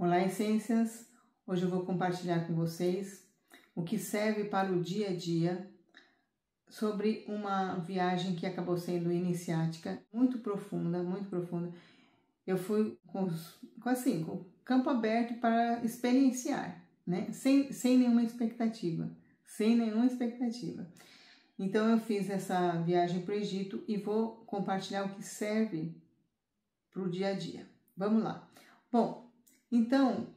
Olá, essências! Hoje eu vou compartilhar com vocês o que serve para o dia a dia sobre uma viagem que acabou sendo iniciática, muito profunda, muito profunda. Eu fui com o campo aberto para experienciar, né? Sem nenhuma expectativa, Então eu fiz essa viagem para o Egito e vou compartilhar o que serve para o dia a dia. Vamos lá. Bom, então,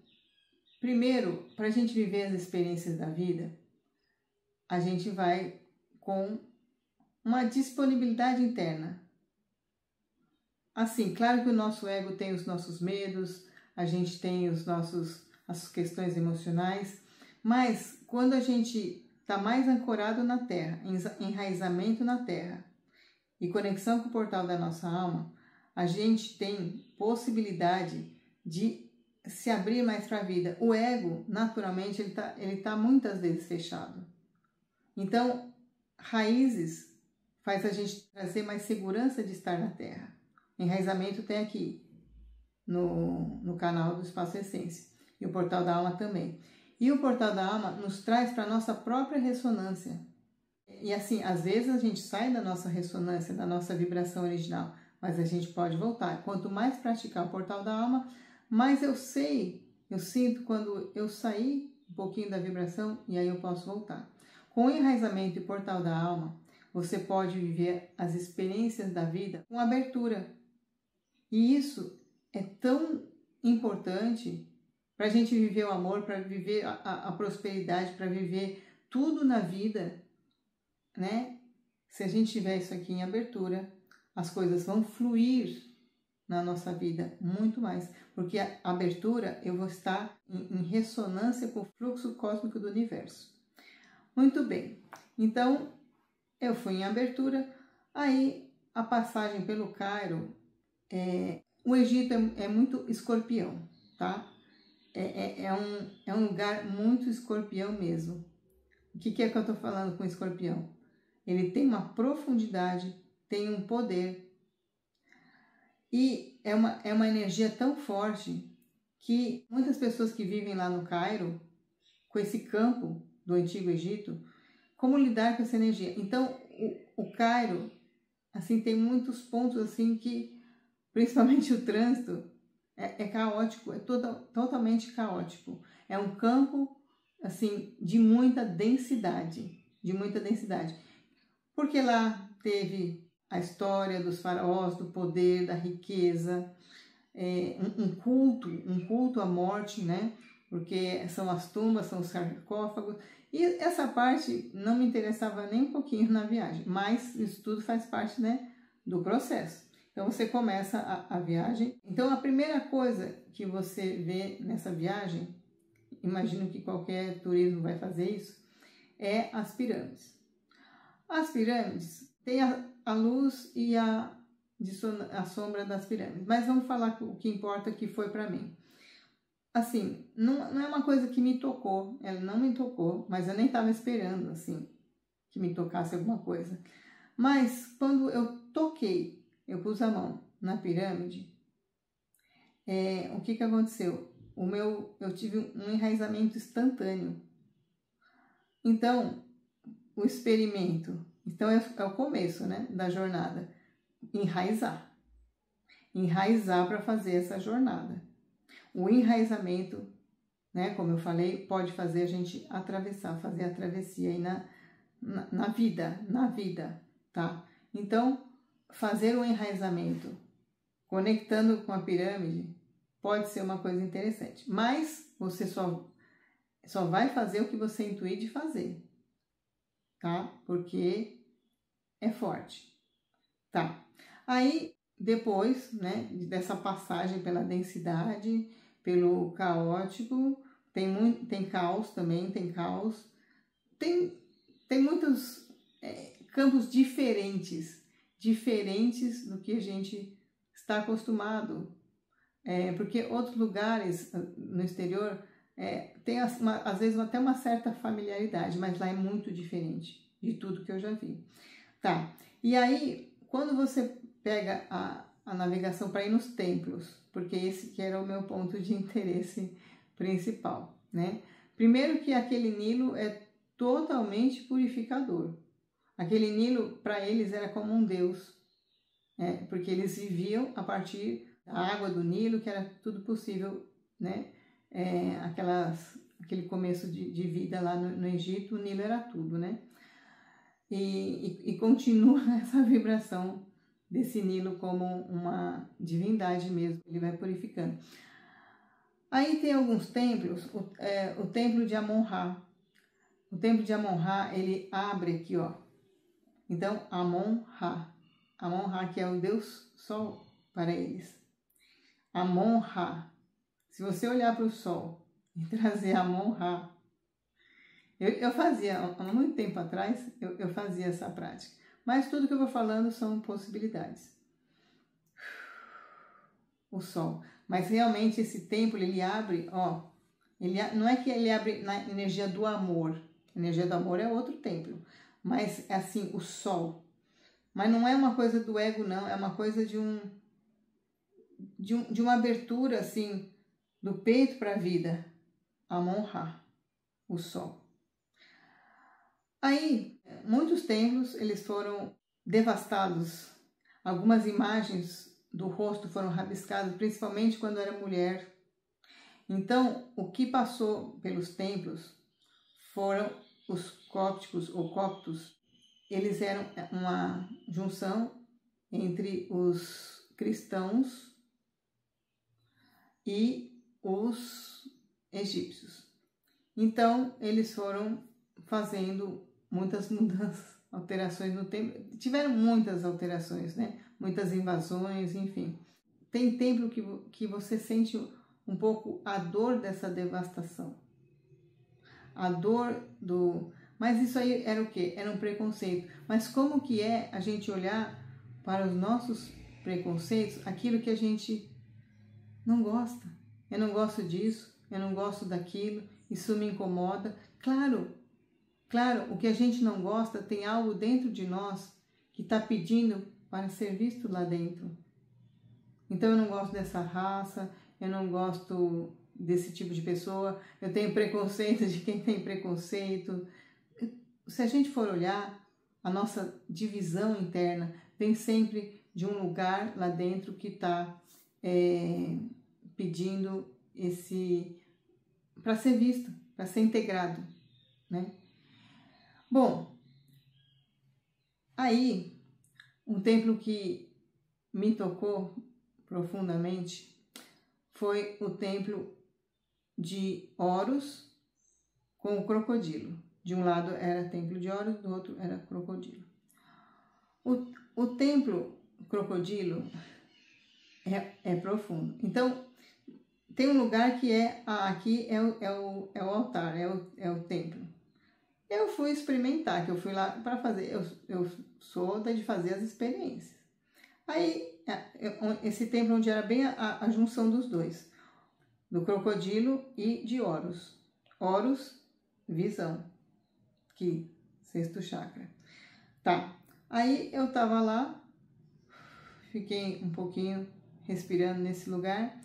primeiro, para a gente viver as experiências da vida, a gente vai com uma disponibilidade interna. Assim, claro que o nosso ego tem os nossos medos, a gente tem as questões emocionais, mas quando a gente está mais ancorado na Terra, enraizamento na Terra e conexão com o portal da nossa alma, a gente tem possibilidade de se abrir mais para a vida. O ego, naturalmente, ele tá muitas vezes fechado. Então, raízes faz a gente trazer mais segurança de estar na Terra. Enraizamento tem aqui no canal do Espaço Essência e o Portal da Alma também. E o Portal da Alma nos traz para a nossa própria ressonância. E assim, às vezes a gente sai da nossa ressonância, da nossa vibração original, mas a gente pode voltar. Quanto mais praticar o Portal da Alma, mais eu sinto quando eu sair um pouquinho da vibração e aí eu posso voltar. Com o enraizamento e Portal da Alma, você pode viver as experiências da vida com abertura. E isso é tão importante para a gente viver o amor, para viver a prosperidade, para viver tudo na vida, né? Se a gente tiver isso aqui em abertura, as coisas vão fluir na nossa vida muito mais, porque a abertura eu vou estar em ressonância com o fluxo cósmico do universo. Muito bem, então eu fui em abertura, aí a passagem pelo Cairo, o Egito é muito escorpião, tá? É um lugar muito escorpião mesmo. O que é que eu tô falando com escorpião? Ele tem uma profundidade, tem um poder, e é uma energia tão forte que muitas pessoas que vivem lá no Cairo, com esse campo do Antigo Egito, como lidar com essa energia? Então, o Cairo, assim, tem muitos pontos assim que, principalmente o trânsito, é caótico, totalmente caótico. É um campo, assim, de muita densidade, Porque lá teve a história dos faraós, do poder, da riqueza, um culto à morte, né? Porque são as tumbas, são os sarcófagos. E essa parte não me interessava nem um pouquinho na viagem, mas isso tudo faz parte, né, do processo. Então você começa a viagem. Então a primeira coisa que você vê nessa viagem, imagino que qualquer turismo vai fazer isso, é as pirâmides. As pirâmides têm a luz e a sombra das pirâmides, mas vamos falar o que importa, que foi para mim. Assim, não é uma coisa que me tocou, ela não me tocou, mas eu nem estava esperando, assim, que me tocasse alguma coisa. Mas quando eu toquei, eu pus a mão na pirâmide, o que aconteceu? Eu tive um enraizamento instantâneo. Então, o experimento, então é o começo, né, da jornada, enraizar para fazer essa jornada. O enraizamento, né, como eu falei, pode fazer a gente fazer a travessia aí na vida, tá? Então, fazer o enraizamento conectando com a pirâmide pode ser uma coisa interessante, mas você só vai fazer o que você intuir de fazer, tá? Porque é forte, tá? Aí, depois, né, dessa passagem pela densidade, pelo caótico, tem caos também, tem muitos campos diferentes do que a gente está acostumado, porque outros lugares no exterior tem às vezes até uma certa familiaridade, mas lá é muito diferente de tudo que eu já vi. Tá, e aí quando você pega a navegação para ir nos templos, porque esse que era o meu ponto de interesse principal, né? Primeiro que aquele Nilo é totalmente purificador. Aquele Nilo, para eles, era como um deus, né? Porque eles viviam a partir da água do Nilo, que era tudo possível, né? Aquele começo de vida lá no Egito, o Nilo era tudo, né? E continua essa vibração desse Nilo como uma divindade mesmo, ele vai purificando. Aí tem alguns templos, o templo de Amon-Ra. O templo de Amon-Ra, ele abre aqui, ó. Então, Amon-Ra. Amon-Ra, que é o Deus Sol para eles. Amon-Ra. Se você olhar para o Sol e trazer Amon-Ra, eu fazia, há muito tempo atrás, eu fazia essa prática. Mas tudo que eu vou falando são possibilidades. O Sol. Mas realmente esse templo, ele abre, ó. Não é que ele abre na energia do amor. A energia do amor é outro templo. Mas, assim, o Sol. Mas não é uma coisa do ego, não. É uma coisa de uma abertura, assim, do peito para a vida. Amon-Ra, o Sol. Aí, muitos templos, eles foram devastados. Algumas imagens do rosto foram rabiscadas, principalmente quando era mulher. Então, o que passou pelos templos foram os cópticos ou coptos. Eles eram uma junção entre os cristãos e os egípcios. Então, eles foram fazendo muitas mudanças, alterações no templo. Tiveram muitas alterações, né? Muitas invasões, enfim. Tem templo que você sente um pouco a dor dessa devastação. A dor do... Mas isso aí era o quê? Era um preconceito. Mas como que é a gente olhar para os nossos preconceitos, aquilo que a gente não gosta? Eu não gosto disso, eu não gosto daquilo, isso me incomoda. Claro, o que a gente não gosta tem algo dentro de nós que está pedindo para ser visto lá dentro. Então eu não gosto dessa raça, eu não gosto desse tipo de pessoa, eu tenho preconceito de quem tem preconceito. Se a gente for olhar, a nossa divisão interna vem sempre de um lugar lá dentro que está pedindo para ser visto, para ser integrado, né? Bom, aí um templo que me tocou profundamente foi o templo de Horus com o crocodilo. De um lado era templo de Horus, do outro era crocodilo. O templo crocodilo é profundo. Então, tem um lugar que aqui é o altar, é o templo. Eu fui experimentar, que eu fui lá para fazer, eu sou de fazer as experiências. Aí, esse templo onde era bem a junção dos dois, do crocodilo e de Horus. Horus, visão, que sexto chakra. Tá, aí eu tava lá, fiquei um pouquinho respirando nesse lugar,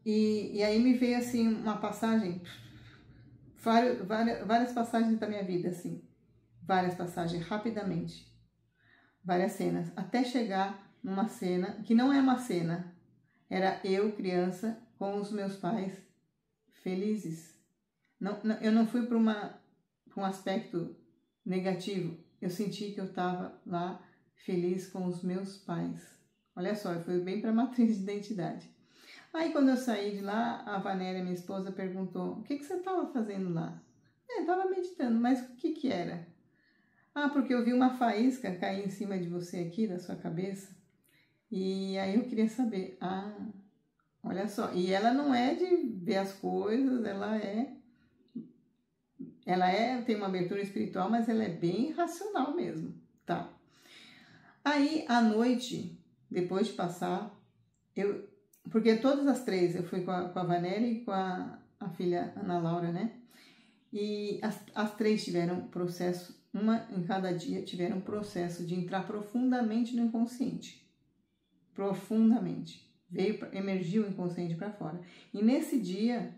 e aí me veio assim uma passagem, várias passagens da minha vida, assim, várias passagens, rapidamente, várias cenas, até chegar numa cena, que não é uma cena, era eu, criança, com os meus pais, felizes. Eu não fui para um aspecto negativo, eu senti que eu estava lá feliz com os meus pais. Olha só, eu fui bem para a matriz de identidade. Aí quando eu saí de lá, a Vanéria, minha esposa, perguntou: o que você estava fazendo lá? Eu estava meditando, mas o que era? Ah, porque eu vi uma faísca cair em cima de você aqui, da sua cabeça. E aí eu queria saber, olha só, e ela não é de ver as coisas, tem uma abertura espiritual, mas ela é bem racional mesmo, tá? Aí, à noite, depois de passar, porque todas as três, eu fui com a Vanéria e com a filha Ana Laura, né? E as três tiveram processo, uma em cada dia, tiveram processo de entrar profundamente no inconsciente. Profundamente. emergiu o inconsciente para fora. E nesse dia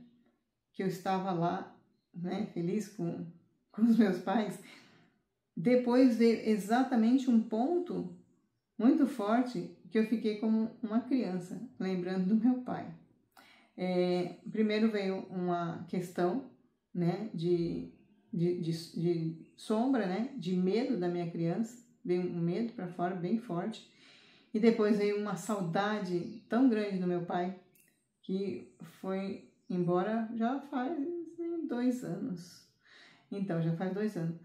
que eu estava lá, né, feliz com os meus pais, depois veio exatamente um ponto muito forte que eu fiquei como uma criança, lembrando do meu pai. Primeiro veio uma questão, né, de sombra, né, de medo da minha criança, veio um medo para fora bem forte, e depois veio uma saudade tão grande do meu pai, que foi embora já faz 2 anos. Então, já faz 2 anos.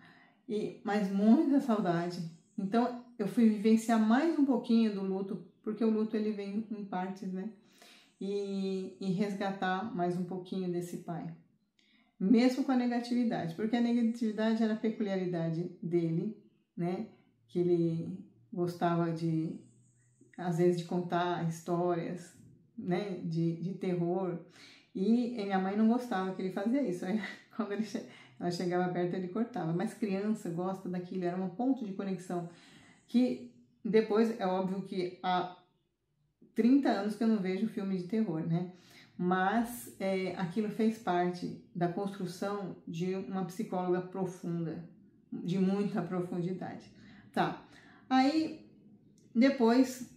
Mas muita saudade. Então, eu fui vivenciar mais um pouquinho do luto, porque o luto ele vem em partes, né? E resgatar mais um pouquinho desse pai. Mesmo com a negatividade, porque a negatividade era a peculiaridade dele, né? Que ele gostava de, às vezes, de contar histórias, né? De terror. E minha mãe não gostava que ele fazia isso. Aí, quando ela chegava perto, ele cortava. Mas criança gosta daquilo, era um ponto de conexão. Que depois, é óbvio que há 30 anos que eu não vejo filme de terror, né? Mas aquilo fez parte da construção de uma psicóloga profunda, de muita profundidade. Tá, aí depois,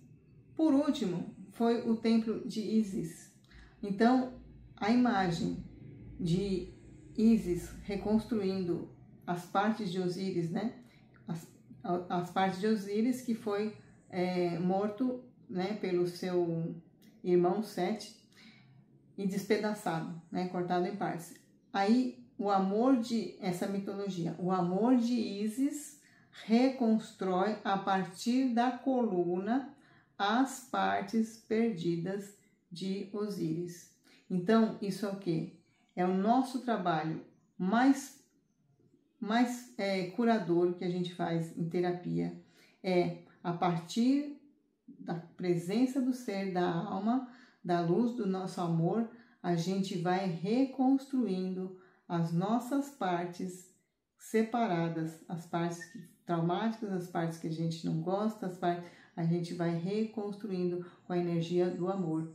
por último, foi o templo de Ísis. Então, a imagem de Ísis reconstruindo as partes de Osíris, né? As partes de Osíris que foi morto, né, pelo seu irmão Sete e despedaçado, né, cortado em partes. Aí o amor de essa mitologia, o amor de Ísis reconstrói a partir da coluna as partes perdidas de Osíris. Então, isso é o quê? É o nosso trabalho mais curador que a gente faz em terapia. A partir da presença do ser, da alma, da luz do nosso amor, a gente vai reconstruindo as nossas partes separadas, as partes traumáticas, as partes que a gente não gosta, a gente vai reconstruindo com a energia do amor.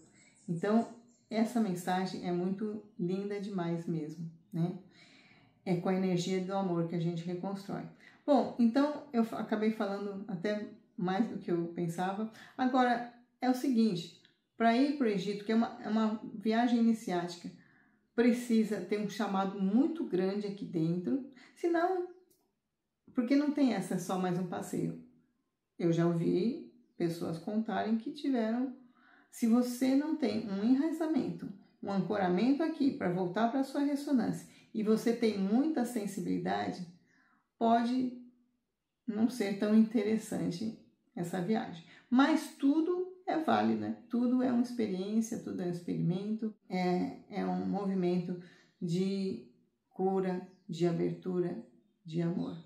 Então, essa mensagem é muito linda demais mesmo, né? É com a energia do amor que a gente reconstrói. Bom, então eu acabei falando até mais do que eu pensava. Agora, é o seguinte, para ir para o Egito, que é uma viagem iniciática, precisa ter um chamado muito grande aqui dentro, senão, porque não tem essa só mais um passeio. Eu já ouvi pessoas contarem que tiveram, se você não tem um enraizamento, um ancoramento aqui para voltar para a sua ressonância, e você tem muita sensibilidade, pode não ser tão interessante essa viagem. Mas tudo é válido, né? Tudo é uma experiência, tudo é um experimento, é um movimento de cura, de abertura, de amor.